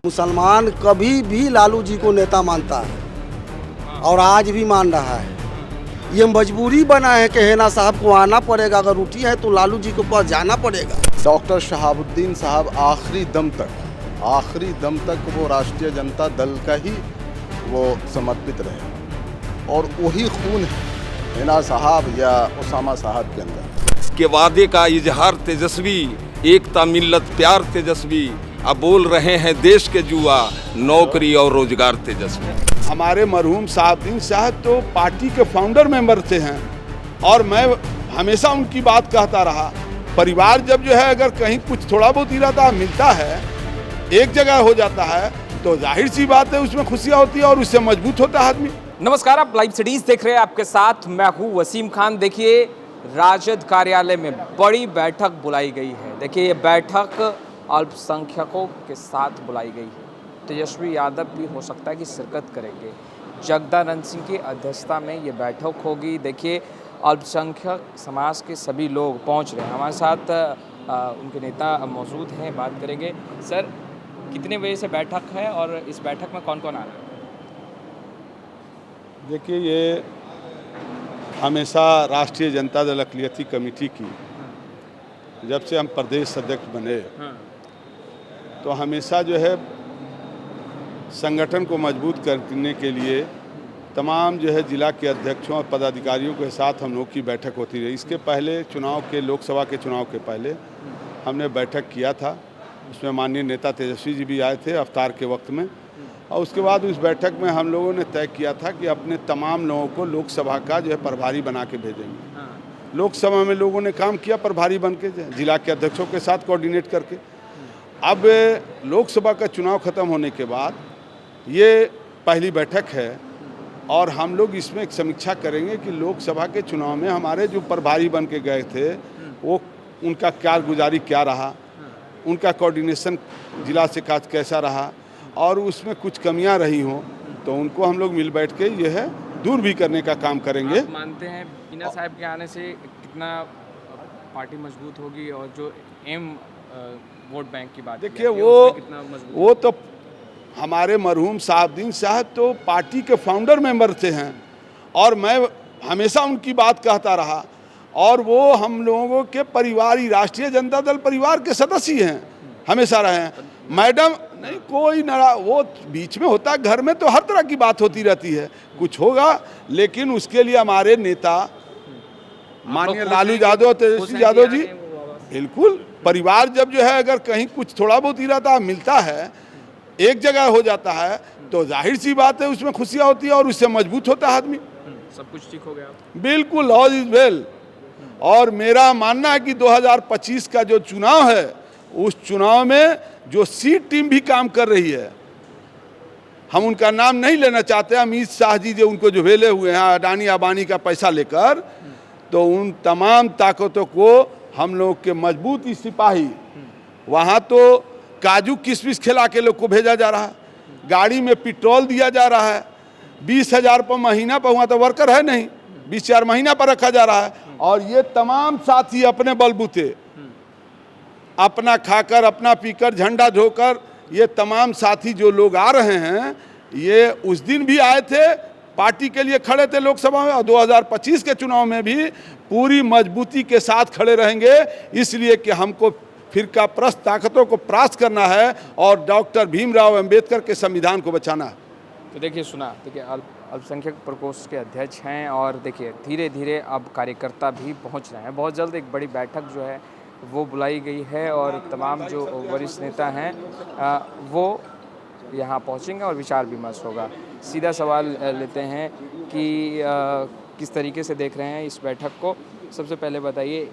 मुसलमान कभी भी लालू जी को नेता मानता है और आज भी मान रहा है। ये मजबूरी बना है कि हेना साहब को आना पड़ेगा, अगर उठी है तो लालू जी के पास जाना पड़ेगा। डॉक्टर शहाबुद्दीन साहब आखिरी दम तक वो राष्ट्रीय जनता दल का ही वो समर्पित रहे और वही खून है हेना साहब या उसामा साहब के अंदर। के वादे का इजहार तेजस्वी, एकता मिल्लत प्यार तेजस्वी, अब बोल रहे हैं देश के जुआ, नौकरी और रोजगार तेजस्वी। हमारे मरहूम शहाबुद्दीन साहब तो पार्टी के फाउंडर मेंबर थे हैं और मैं हमेशा उनकी बात कहता रहा। परिवार जब जो है अगर कहीं कुछ थोड़ा बहुत इरादा मिलता है, एक जगह हो जाता है, तो जाहिर सी बात है उसमें खुशियाँ होती है और उससे मजबूत होता है आदमी। नमस्कार, आप लाइव सिटीज देख रहे हैं, आपके साथ मैं हूँ वसीम खान। देखिए, राजद कार्यालय में बड़ी बैठक बुलाई गई है। देखिए, ये बैठक अल्पसंख्यकों के साथ बुलाई गई है। तेजस्वी यादव भी हो सकता है कि शिरकत करेंगे। जगदानंद सिंह की अध्यक्षता में ये बैठक होगी। देखिए, अल्पसंख्यक समाज के सभी लोग पहुंच रहे हैं। हमारे साथ उनके नेता मौजूद हैं, बात करेंगे। सर, कितने बजे से बैठक है और इस बैठक में कौन कौन आ रहा है? देखिए, ये हमेशा राष्ट्रीय जनता दल अक़लियती कमेटी की जब से हम प्रदेश अध्यक्ष बने तो हमेशा जो है संगठन को मजबूत करने के लिए तमाम जो है जिला के अध्यक्षों और पदाधिकारियों के साथ हम लोग की बैठक होती रही। इसके पहले लोकसभा के चुनाव के पहले हमने बैठक किया था, उसमें माननीय नेता तेजस्वी जी भी आए थे अवतार के वक्त में। और उसके बाद उस बैठक में हम लोगों ने तय किया था कि अपने तमाम लोगों को लोकसभा का जो है प्रभारी बना के भेजेंगे। लोकसभा में लोगों ने काम किया प्रभारी बन के, जिला के अध्यक्षों के साथ कोऑर्डिनेट करके। अब लोकसभा का चुनाव ख़त्म होने के बाद ये पहली बैठक है और हम लोग इसमें एक समीक्षा करेंगे कि लोकसभा के चुनाव में हमारे जो प्रभारी बन के गए थे वो उनका कारगुजारी क्या रहा, उनका कोऑर्डिनेशन जिला से कैसा रहा और उसमें कुछ कमियां रही हों तो उनको हम लोग मिल बैठ के ये है दूर भी करने का काम करेंगे। आप मानते हैं हिना साहब के आने से कितना पार्टी मजबूत होगी? और जो वोट बैंक की बात, देखिए, वो तो हमारे मरहूम शहाबुद्दीन साहब तो पार्टी के फाउंडर मेंबर थे हैं और मैं हमेशा उनकी बात कहता रहा और वो हम लोगों के परिवार, राष्ट्रीय जनता दल परिवार के सदस्य हैं, हमेशा रहे हैं। मैडम नहीं कोई वो बीच में होता है, घर में तो हर तरह की बात होती रहती है, कुछ होगा, लेकिन उसके लिए हमारे नेता माननीय लालू यादव, तेजस्वी यादव जी, बिल्कुल परिवार जब जो है अगर कहीं कुछ थोड़ा बहुत इरादा मिलता है, एक जगह हो जाता है, तो जाहिर सी बात है उसमें खुशियाँ होती है और उससे मजबूत होता है आदमी। सब कुछ ठीक हो गया? बिल्कुल, ऑल इज वेल। और मेरा मानना है कि 2025 का जो चुनाव है, उस चुनाव में जो सी टीम भी काम कर रही है, हम उनका नाम नहीं लेना चाहते, अमित शाह जी जो उनको जो भेले हुए हैं अडानी अबानी का पैसा लेकर, तो उन तमाम ताकतों को हम लोग के मजबूत सिपाही, वहाँ तो काजू किशमिश खिला के लोग को भेजा जा रहा है, गाड़ी में पेट्रोल दिया जा रहा है, 20,000 पर महीना पर, वहाँ तो वर्कर है नहीं, 20,000 महीना पर रखा जा रहा है। और ये तमाम साथी अपने बलबूते, अपना खाकर अपना पीकर झंडा ढोकर, ये तमाम साथी जो लोग आ रहे हैं, ये उस दिन भी आए थे, पार्टी के लिए खड़े थे लोकसभा में, और 2025 के चुनाव में भी पूरी मजबूती के साथ खड़े रहेंगे, इसलिए कि हमको फिरका प्रस्त ताकतों को परास्त करना है और डॉक्टर भीमराव अंबेडकर के संविधान को बचाना है। तो देखिए, देखिए अल्पसंख्यक प्रकोष्ठ के अध्यक्ष हैं और देखिए धीरे धीरे अब कार्यकर्ता भी पहुंच रहे हैं। बहुत जल्द एक बड़ी बैठक जो है वो बुलाई गई है और तमाम जो वरिष्ठ नेता हैं वो यहाँ पहुँचेंगे और विचार विमर्श होगा। सीधा सवाल लेते हैं कि किस तरीके से देख रहे हैं इस बैठक को। सबसे पहले बताइए,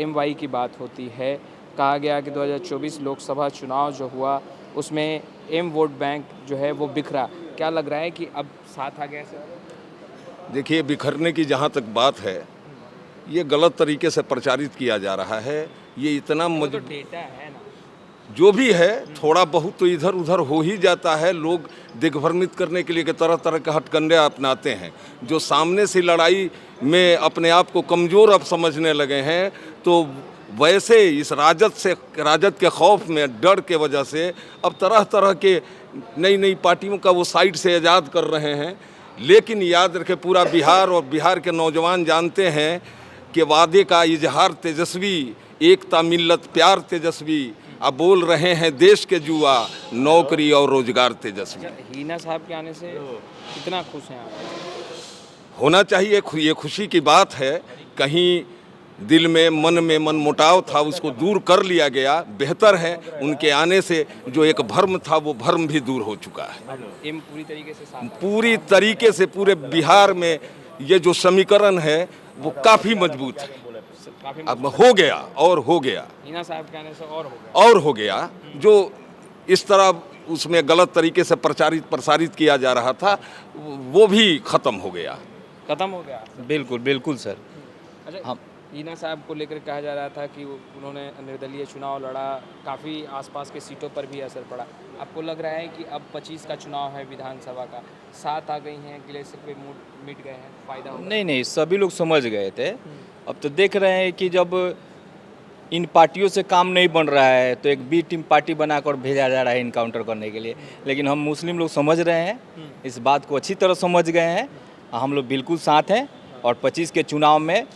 MY की बात होती है, कहा गया कि 2024 लोकसभा चुनाव जो हुआ उसमें वोट बैंक जो है वो बिखरा। क्या लग रहा है कि अब साथ आ गया सर? देखिए, बिखरने की जहाँ तक बात है, ये गलत तरीके से प्रचारित किया जा रहा है। ये इतना तो डेटा है ना, जो भी है थोड़ा बहुत तो इधर उधर हो ही जाता है। लोग दिग्भ्रमित करने के लिए कि तरह तरह के हथकंडे अपनाते हैं। जो सामने से लड़ाई में अपने आप को कमज़ोर अब समझने लगे हैं, तो वैसे इस राजद के खौफ में, डर के वजह से अब तरह तरह के नई नई पार्टियों का वो साइड से आज़ाद कर रहे हैं। लेकिन याद रखें, पूरा बिहार और बिहार के नौजवान जानते हैं कि वादे का इजहार तेजस्वी, एकता मिल्लत प्यार तेजस्वी, अब बोल रहे हैं देश के जुआ, नौकरी और रोजगार तेजस्वी। हिना साहब के आने से कितना खुश हैं आप? होना चाहिए, ये खुशी की बात है। कहीं दिल में मन मुटाव था, उसको दूर कर लिया गया। बेहतर है, उनके आने से जो एक भ्रम था वो भ्रम भी दूर हो चुका है। एम पूरी तरीके से साथ है। पूरी तरीके से पूरे बिहार में ये जो समीकरण है वो काफ़ी मजबूत है। काफी अब हो गया और हो गया हिना साहब के आने से और हो गया। जो इस तरह उसमें गलत तरीके से प्रसारित किया जा रहा था वो भी ख़त्म हो गया। खत्म हो गया। बिल्कुल बिल्कुल सर। अच्छा, हिना साहब को लेकर कहा जा रहा था कि उन्होंने निर्दलीय चुनाव लड़ा, काफ़ी आसपास के सीटों पर भी असर पड़ा। आपको लग रहा है कि अब 25 का चुनाव है विधानसभा का, साथ आ गई हैं, गिले शिकवे मिट गए हैं, फायदा होगा? नहीं, सभी लोग समझ गए थे। अब तो देख रहे हैं कि जब इन पार्टियों से काम नहीं बन रहा है तो एक बी टीम पार्टी बनाकर भेजा जा रहा है इनकाउंटर करने के लिए। लेकिन हम मुस्लिम लोग समझ रहे हैं, इस बात को अच्छी तरह समझ गए हैं। हम लोग बिल्कुल साथ हैं और 25 के चुनाव में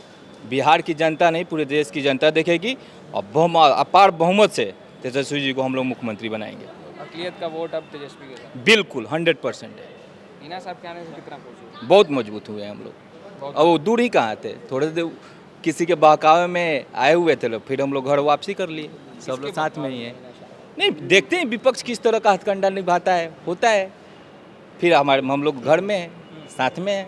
बिहार की जनता नहीं, पूरे देश की जनता देखेगी और अपार बहुमत से तेजस्वी जी को हम लोग मुख्यमंत्री बनाएंगे। अक़लियत का वोट अब तेजस्वी के साथ? बिल्कुल 100% है। हिना साहब के आने से कितना खुश हुए? बहुत मजबूत हुए हम लोग। और वो दूर ही कहाँ थे, थोड़े देर किसी के बहकावे में आए हुए थे लोग, फिर हम लोग घर वापसी कर लिए। सब लोग साथ में ही है। नहीं, देखते हैं विपक्ष किस तरह का हथकंडा निभाता है, होता है। फिर हम लोग घर में हैं, साथ में हैं।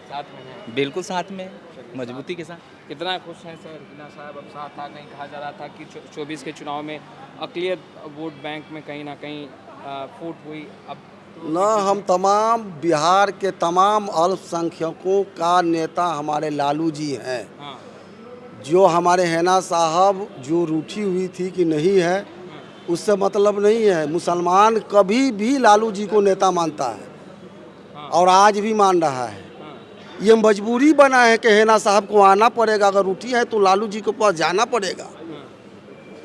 साथ में हैं? बिल्कुल साथ में, मजबूती के साथ। कितना खुश हैं सर हिना साहब? अब साथ आ गई। कहा जा रहा था कि 24 के चुनाव में अक़लियत वोट बैंक में कहीं ना कहीं फूट हुई। अब ना, हम तमाम बिहार के तमाम अल्पसंख्यकों का नेता हमारे लालू जी हैं। हाँ, जो हमारे हिना साहब जो रूठी हुई थी कि नहीं है, उससे मतलब नहीं है। मुसलमान कभी भी लालू जी को नेता मानता है और आज भी मान रहा है। ये मजबूरी बना है कि हिना साहब को आना पड़ेगा। अगर रूठी है तो लालू जी के पास जाना पड़ेगा,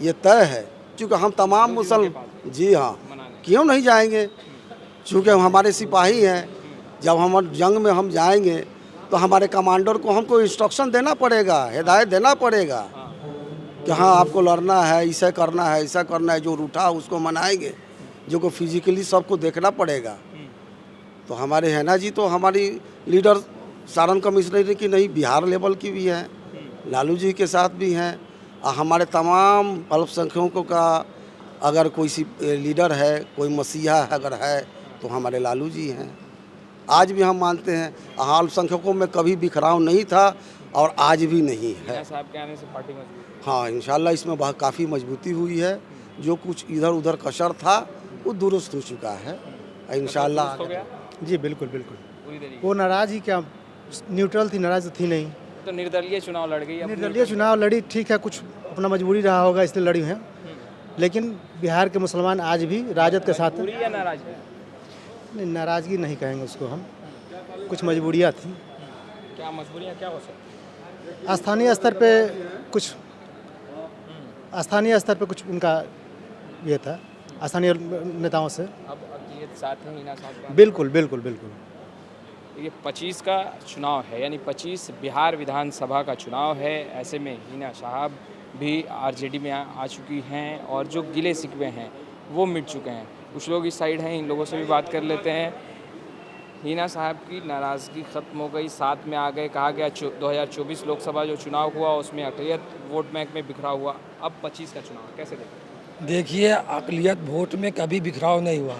ये तय है। क्योंकि हम तमाम मुसलमान, जी हाँ, क्यों नहीं जाएंगे? चूँकि हमारे सिपाही हैं। जब हम जंग में हम जाएंगे तो हमारे कमांडर को हमको इंस्ट्रक्शन देना पड़ेगा, हिदायत देना पड़ेगा कि हाँ आपको लड़ना है, ऐसा करना है, ऐसा करना है। जो रूठा उसको मनाएंगे, जो को फिजिकली सबको देखना पड़ेगा। तो हमारे हिना जी तो हमारी लीडर सारण कमिश्नरी की नहीं, बिहार लेवल की भी हैं, लालू जी के साथ भी हैं। और हमारे तमाम अल्पसंख्यकों का अगर कोई लीडर है, कोई मसीहा अगर है तो हमारे लालू जी हैं। आज भी हम मानते हैं अल्पसंख्यकों में कभी बिखराव नहीं था और आज भी नहीं है। हिना साहब के आने से पार्टी मजबूत? हाँ, इंशाल्लाह इसमें काफ़ी मजबूती हुई है। जो कुछ इधर उधर कसर था वो दुरुस्त हो चुका है इंशाल्लाह। हो गया? जी बिल्कुल बिल्कुल। पूरी तरीके वो नाराज़ ही क्या, न्यूट्रल थी, नाराज़ तो थी नहीं। तो निर्दलीय चुनाव लड़ गई। निर्दलीय चुनाव लड़ी, ठीक है, कुछ अपना मजबूरी रहा होगा इसलिए लड़ी हैं। लेकिन बिहार के मुसलमान आज भी राजद के साथ हैं। पूरी या नाराजगी? नहीं, नाराज़गी नहीं कहेंगे उसको हम, कुछ मजबूरियाँ थी। क्या मजबूरियाँ क्या हो सकती? स्थानीय स्तर पे कुछ उनका ये था, स्थानीय नेताओं से। अब अक़लियत साथ है हिना साहब का? बिल्कुल बिल्कुल बिल्कुल। ये 25 का चुनाव है, यानी 25 बिहार विधानसभा का चुनाव है। ऐसे में हिना साहब भी आरजेडी में आ चुकी हैं और जो गिले शिकवे हैं वो मिट चुके हैं। कुछ लोग इस साइड हैं, इन लोगों से भी बात कर लेते हैं। हिना साहब की नाराज़गी ख़त्म हो गई, साथ में आ गए। कहा गया 2024 लोकसभा जो चुनाव हुआ उसमें अक़लियत वोट बैंक में बिखरा हुआ, अब 25 का चुनाव कैसे देखते? देखिए, अक़लियत वोट में कभी बिखराव नहीं हुआ।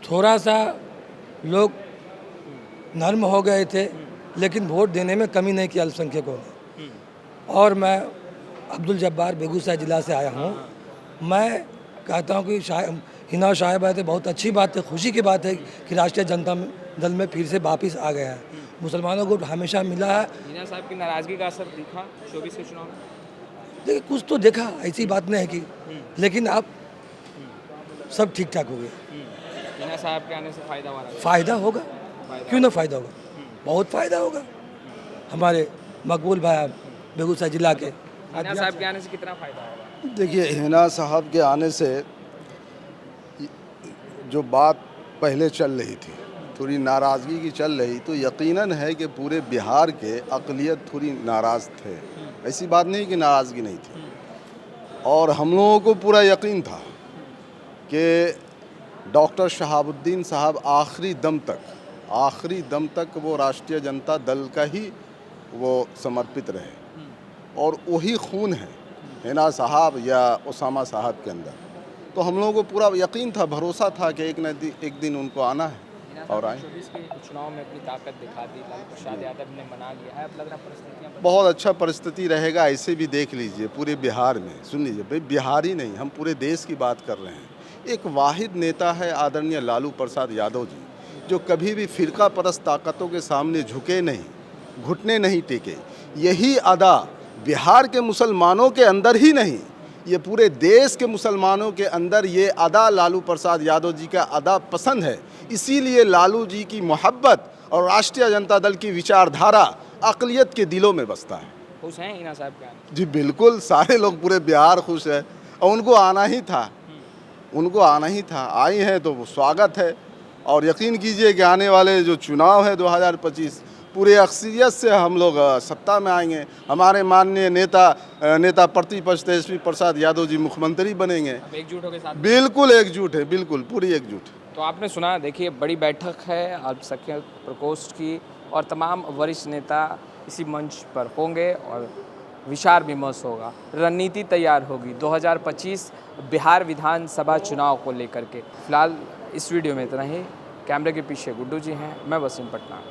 थोड़ा सा लोग नर्म हो गए थे, लेकिन वोट देने में कमी नहीं की अल्पसंख्यकों ने। और मैं अब्दुल जब्बार बेगूसराय ज़िला से आया हूँ। मैं कहता हूँ कि हिना साहब आए थे, बहुत अच्छी बात है, खुशी की बात है कि राष्ट्रीय जनता दल में फिर से वापस आ गया है। मुसलमानों को हमेशा मिला है। हिना साहब की नाराज़गी का असर दिखा 24 के चुनाव में? देखिए, कुछ तो देखा, ऐसी बात नहीं है कि, लेकिन अब सब ठीक ठाक हो गया। हिना साहब के आने से फ़ायदा हुआ? फ़ायदा होगा, क्यों ना फ़ायदा होगा, बहुत फ़ायदा होगा। हमारे मकबूल भाई बेगूसराय ज़िला के हिना साहब के आने से कितना फायदा होगा? देखिए, हिना साहब के आने से जो बात पहले चल रही थी, थोड़ी नाराज़गी की चल रही, तो यकीनन है कि पूरे बिहार के अक़लियत थोड़ी नाराज़ थे। ऐसी बात नहीं कि नाराज़गी नहीं थी, और हम लोगों को पूरा यकीन था कि डॉक्टर शहाबुद्दीन साहब आखिरी दम तक वो राष्ट्रीय जनता दल का ही वो समर्पित रहे, और वही खून है हिना साहब या उसामा साहब के अंदर। तो हम लोगों को पूरा यकीन था, भरोसा था कि एक दिन उनको आना है और आए। 24 के चुनाव में अपनी ताकत दिखा दी, लालू प्रसाद यादव ने मना लिया है, अब लग रहा परिस्थितियाँ बहुत अच्छा परिस्थिति रहेगा। ऐसे भी देख लीजिए पूरे बिहार में, सुन लीजिए भाई, बिहार ही नहीं, हम पूरे देश की बात कर रहे हैं। एक वाहिद नेता है आदरणीय लालू प्रसाद यादव जी, जो कभी भी फ़िरका परस्त ताकतों के सामने झुके नहीं, घुटने नहीं टेके। यही अदा बिहार के मुसलमानों के अंदर ही नहीं, ये पूरे देश के मुसलमानों के अंदर ये अदा लालू प्रसाद यादव जी का अदा पसंद है। इसीलिए लालू जी की मोहब्बत और राष्ट्रीय जनता दल की विचारधारा अक़लियत के दिलों में बसता है। खुश हैं हिना साहब के आने? जी बिल्कुल, सारे लोग पूरे बिहार खुश है, और उनको आना ही था, आई हैं तो स्वागत है। और यकीन कीजिए कि आने वाले जो चुनाव है 2025, पूरे अक्सरियत से हम लोग सत्ता में आएंगे। हमारे माननीय नेता प्रतिपक्ष तेजस्वी प्रसाद यादव जी मुख्यमंत्री बनेंगे। एकजुट होकर साथ? बिल्कुल एकजुट है, बिल्कुल पूरी एकजुट। तो आपने सुना, देखिए बड़ी बैठक है अल्पसंख्यक प्रकोष्ठ की, और तमाम वरिष्ठ नेता इसी मंच पर होंगे और विचार विमर्श होगा, रणनीति तैयार होगी 2025 बिहार विधानसभा चुनाव को लेकर के। फिलहाल इस वीडियो में इतना ही। कैमरे के पीछे गुड्डू जी हैं, मैं वसीम पटना।